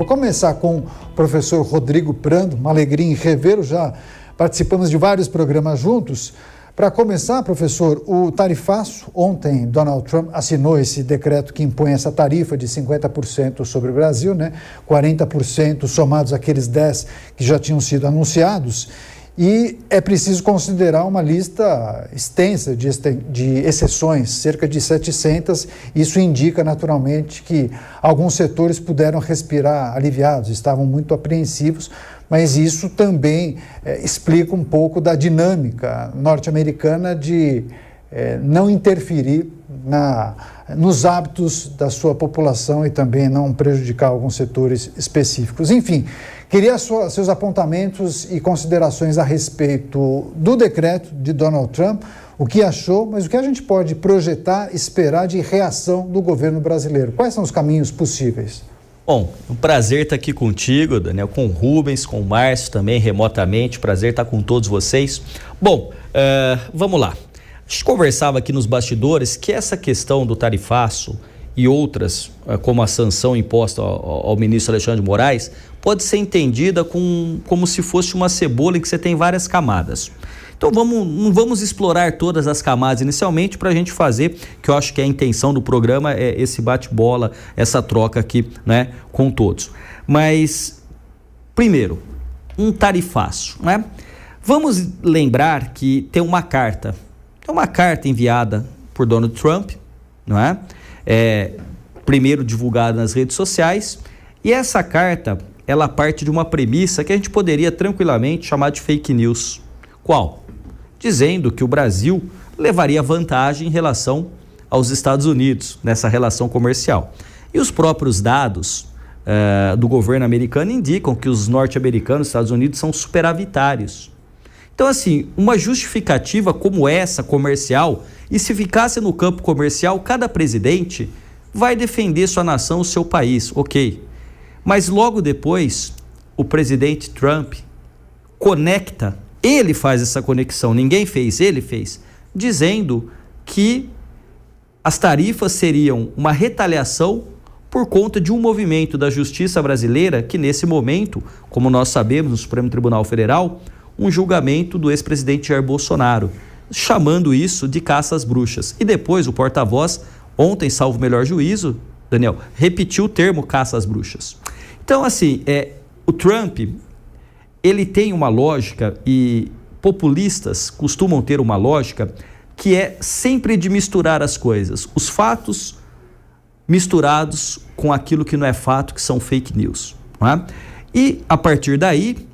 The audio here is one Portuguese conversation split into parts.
Vou começar com o professor Rodrigo Prando, uma alegria em revê-lo, já participamos de vários programas juntos. Para começar, professor, o tarifaço, ontem Donald Trump assinou esse decreto que impõe essa tarifa de 50% sobre o Brasil, 40% somados àqueles 10% que já tinham sido anunciados. E é preciso considerar uma lista extensa de exceções, cerca de 700. Isso indica, naturalmente, que alguns setores puderam respirar aliviados, estavam muito apreensivos, mas isso também explica um pouco da dinâmica norte-americana de não interferir nos hábitos da sua população e também não prejudicar alguns setores específicos. Enfim, queria seus apontamentos e considerações a respeito do decreto de Donald Trump, o que achou, mas o que a gente pode projetar, esperar de reação do governo brasileiro. Quais são os caminhos possíveis? Bom, um prazer estar aqui contigo, Daniel, com o Rubens, com o Márcio também, remotamente, prazer estar com todos vocês. Bom, vamos lá. A gente conversava aqui nos bastidores que essa questão do tarifaço e outras, como a sanção imposta ao ministro Alexandre de Moraes, pode ser entendida como se fosse uma cebola em que você tem várias camadas. Então não vamos explorar todas as camadas inicialmente para a gente fazer, que eu acho que a intenção do programa é esse bate-bola, essa troca aqui, com todos. Mas, primeiro, um tarifaço, Vamos lembrar que tem uma carta enviada por Donald Trump, primeiro divulgada nas redes sociais, e essa carta, ela parte de uma premissa que a gente poderia tranquilamente chamar de fake news. Qual? Dizendo que o Brasil levaria vantagem em relação aos Estados Unidos nessa relação comercial. E os próprios dados do governo americano indicam que os norte-americanos, Estados Unidos, são superavitários. Então, assim, uma justificativa como essa, comercial, e se ficasse no campo comercial, cada presidente vai defender sua nação, o seu país, ok. Mas logo depois, o presidente Trump conecta, ele faz essa conexão, ninguém fez, ele fez, dizendo que as tarifas seriam uma retaliação por conta de um movimento da justiça brasileira que, nesse momento, como nós sabemos, no Supremo Tribunal Federal, um julgamento do ex-presidente Jair Bolsonaro, chamando isso de caça às bruxas. E depois o porta-voz, ontem, salvo o melhor juízo, Daniel, repetiu o termo caça às bruxas. Então, assim, o Trump, ele tem uma lógica, e populistas costumam ter uma lógica, que é sempre de misturar as coisas, os fatos misturados com aquilo que não é fato, que são fake news. E, a partir daí,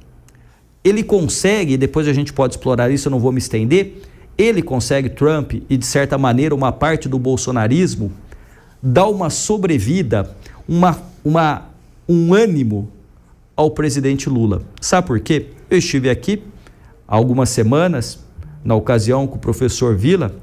ele consegue, depois a gente pode explorar isso, eu não vou me estender, ele consegue, Trump, e de certa maneira uma parte do bolsonarismo, dar uma sobrevida, um ânimo ao presidente Lula. Sabe por quê? Eu estive aqui há algumas semanas, na ocasião com o professor Vila,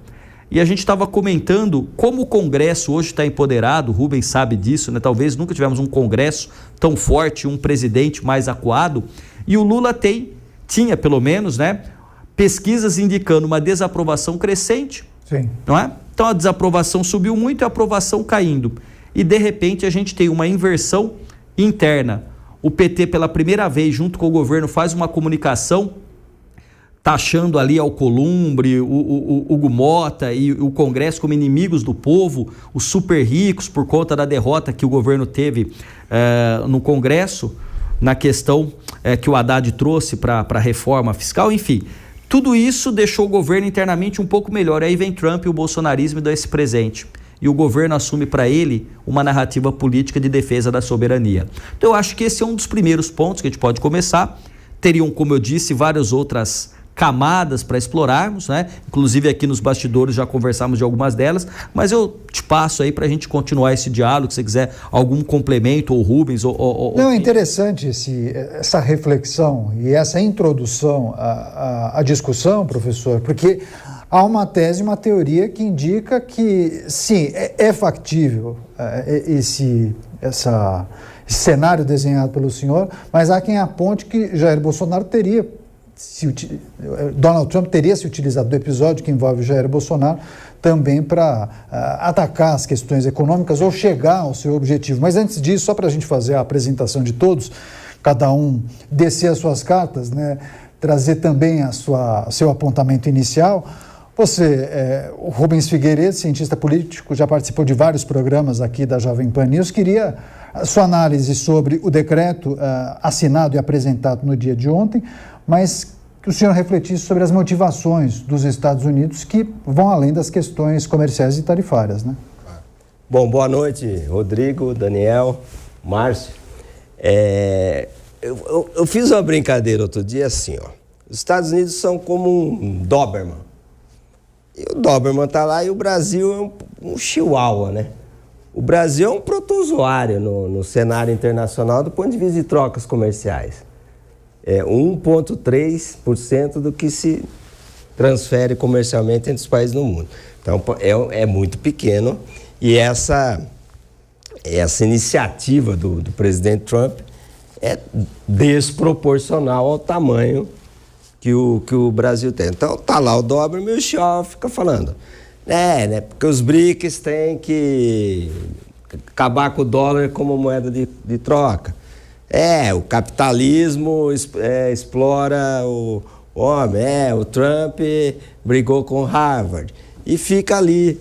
e a gente estava comentando como o Congresso hoje está empoderado, o Rubens sabe disso, talvez nunca tivemos um Congresso tão forte, um presidente mais acuado, e o Lula tinha pelo menos, pesquisas indicando uma desaprovação crescente, Sim. Não é? Então a desaprovação subiu muito e a aprovação caindo. E de repente a gente tem uma inversão interna. O PT pela primeira vez, junto com o governo, faz uma comunicação taxando ali Alcolumbre, o Hugo Mota e o Congresso como inimigos do povo, os super ricos, por conta da derrota que o governo teve no Congresso, na questão que o Haddad trouxe para a reforma fiscal, enfim. Tudo isso deixou o governo internamente um pouco melhor. Aí vem Trump e o bolsonarismo e dá esse presente. E o governo assume para ele uma narrativa política de defesa da soberania. Então eu acho que esse é um dos primeiros pontos que a gente pode começar. Teriam, como eu disse, várias outras camadas para explorarmos, Inclusive aqui nos bastidores já conversamos de algumas delas, mas eu te passo aí para a gente continuar esse diálogo, se você quiser algum complemento, ou Rubens, Não, é interessante essa reflexão e essa introdução à discussão, professor, porque há uma tese, uma teoria que indica que, sim, é factível esse cenário desenhado pelo senhor, mas há quem aponte que Jair Bolsonaro teria Donald Trump teria se utilizado do episódio que envolve Jair Bolsonaro também para atacar as questões econômicas ou chegar ao seu objetivo. Mas antes disso, só para a gente fazer a apresentação de todos, cada um descer as suas cartas, né, trazer também seu apontamento inicial. Você, o Rubens Figueiredo, cientista político, já participou de vários programas aqui da Jovem Pan News. Queria a sua análise sobre o decreto assinado e apresentado no dia de ontem, mas que o senhor refletisse sobre as motivações dos Estados Unidos que vão além das questões comerciais e tarifárias, né? Bom, boa noite, Rodrigo, Daniel, Márcio. Eu fiz uma brincadeira outro dia assim, ó. Os Estados Unidos são como um Doberman. E o Doberman tá lá e o Brasil é um chihuahua, né? O Brasil é um protozoário no cenário internacional do ponto de vista de trocas comerciais. 1,3% do que se transfere comercialmente entre os países no mundo. Então, é muito pequeno e essa iniciativa do presidente Trump é desproporcional ao tamanho que o Brasil tem. Então, tá lá o Doberman e o Chihuahua fica falando. Né, porque os BRICS têm que acabar com o dólar como moeda de troca. O capitalismo explora o homem, o Trump brigou com Harvard. E fica ali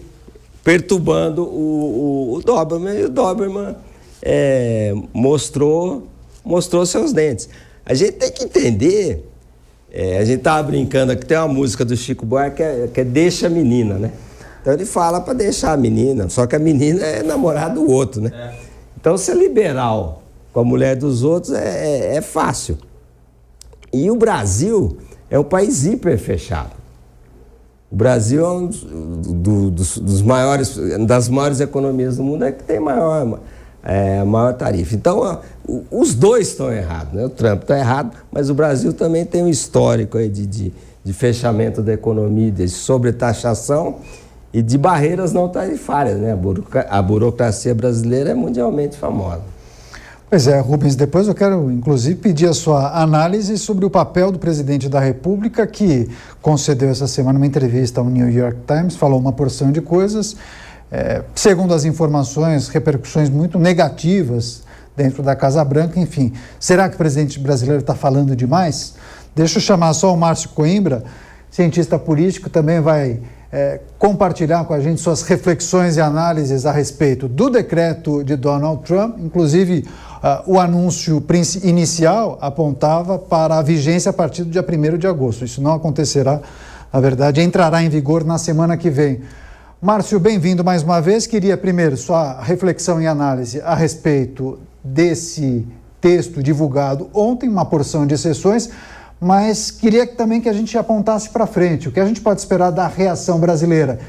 perturbando o Doberman, e o Doberman mostrou seus dentes. A gente tem que entender, a gente estava brincando aqui, tem uma música do Chico Buarque que é Deixa a Menina, né? Então ele fala para deixar a menina, só que a menina é namorada do outro, né? Então ser liberal com a mulher dos outros é fácil. E o Brasil é um país hiper fechado. O Brasil é das maiores economias do mundo, é que tem a maior tarifa. Então, os dois estão errados, né? O Trump está errado, mas o Brasil também tem um histórico aí de fechamento da economia, de sobretaxação e de barreiras não tarifárias, né? A burocracia brasileira é mundialmente famosa. Pois é, Rubens, depois eu quero, inclusive, pedir a sua análise sobre o papel do presidente da República, que concedeu essa semana uma entrevista ao New York Times, falou uma porção de coisas, segundo as informações, repercussões muito negativas dentro da Casa Branca, enfim. Será que o presidente brasileiro está falando demais? Deixa eu chamar só o Márcio Coimbra, cientista político, também vai compartilhar com a gente suas reflexões e análises a respeito do decreto de Donald Trump. Inclusive, o anúncio inicial apontava para a vigência a partir do dia 1º de agosto. Isso não acontecerá, na verdade, entrará em vigor na semana que vem. Márcio, bem-vindo mais uma vez. Queria primeiro sua reflexão e análise a respeito desse texto divulgado ontem, uma porção de exceções, mas queria também que a gente apontasse para frente. O que a gente pode esperar da reação brasileira?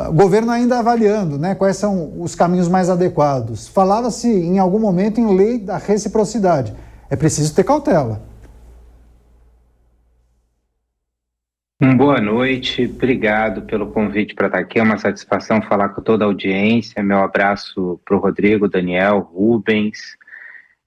O governo ainda avaliando, né, quais são os caminhos mais adequados. Falava-se em algum momento em lei da reciprocidade. É preciso ter cautela. Boa noite, obrigado pelo convite para estar aqui. É uma satisfação falar com toda a audiência. Meu abraço para o Rodrigo, Daniel, Rubens.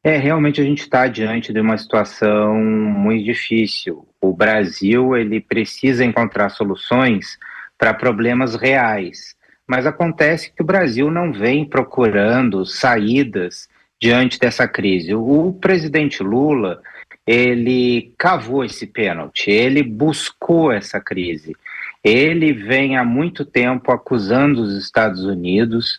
Realmente a gente está diante de uma situação muito difícil. O Brasil, ele precisa encontrar soluções para problemas reais, mas acontece que o Brasil não vem procurando saídas diante dessa crise. O presidente Lula, ele cavou esse pênalti, ele buscou essa crise. Ele vem há muito tempo acusando os Estados Unidos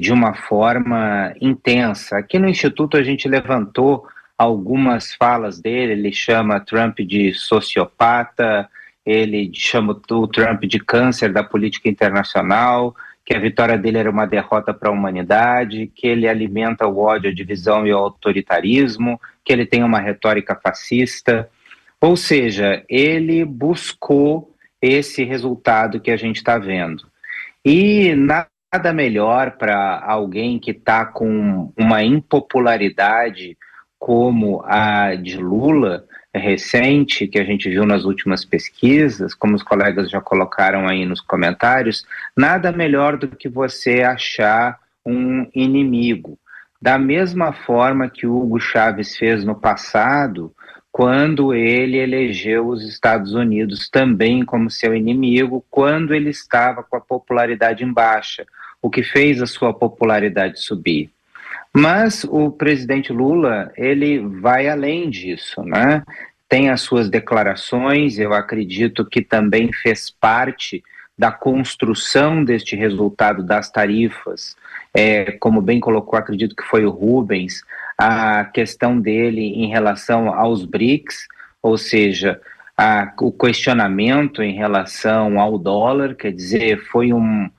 de uma forma intensa. Aqui no Instituto a gente levantou algumas falas dele. Ele chama Trump de sociopata, ele chama o Trump de câncer da política internacional, que a vitória dele era uma derrota para a humanidade, que ele alimenta o ódio, a divisão e o autoritarismo, que ele tem uma retórica fascista. Ou seja, ele buscou esse resultado que a gente está vendo. E nada melhor para alguém que está com uma impopularidade como a de Lula, recente, que a gente viu nas últimas pesquisas, como os colegas já colocaram aí nos comentários, nada melhor do que você achar um inimigo. Da mesma forma que o Hugo Chávez fez no passado quando ele elegeu os Estados Unidos também como seu inimigo, quando ele estava com a popularidade em baixa, o que fez a sua popularidade subir. Mas o presidente Lula, ele vai além disso, né? Tem as suas declarações, eu acredito que também fez parte da construção deste resultado das tarifas, como bem colocou, acredito que foi o Rubens, a questão dele em relação aos BRICS, ou seja, o questionamento em relação ao dólar, quer dizer, foi um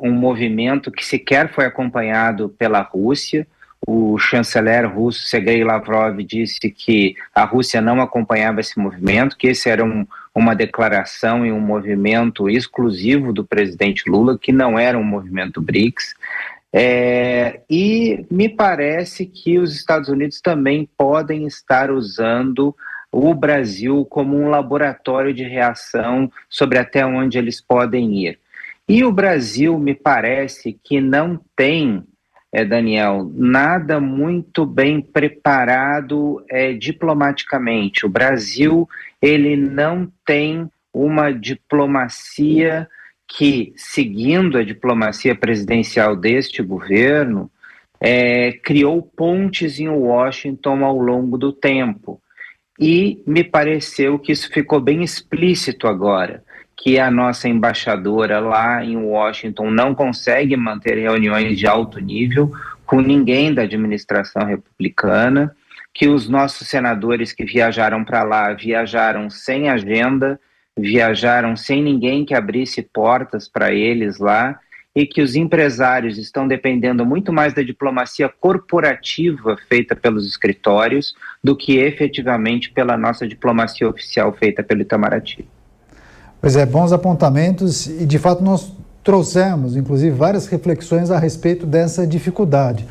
movimento que sequer foi acompanhado pela Rússia. O chanceler russo Sergei Lavrov disse que a Rússia não acompanhava esse movimento, que esse era uma declaração e um movimento exclusivo do presidente Lula, que não era um movimento BRICS. E me parece que os Estados Unidos também podem estar usando o Brasil como um laboratório de reação sobre até onde eles podem ir. E o Brasil, me parece que não tem, Daniel, nada muito bem preparado diplomaticamente. O Brasil, ele não tem uma diplomacia que, seguindo a diplomacia presidencial deste governo, criou pontes em Washington ao longo do tempo. E me pareceu que isso ficou bem explícito agora, que a nossa embaixadora lá em Washington não consegue manter reuniões de alto nível com ninguém da administração republicana, que os nossos senadores que viajaram para lá viajaram sem agenda, viajaram sem ninguém que abrisse portas para eles lá, e que os empresários estão dependendo muito mais da diplomacia corporativa feita pelos escritórios do que efetivamente pela nossa diplomacia oficial feita pelo Itamaraty. Pois é, bons apontamentos, e de fato nós trouxemos, inclusive, várias reflexões a respeito dessa dificuldade.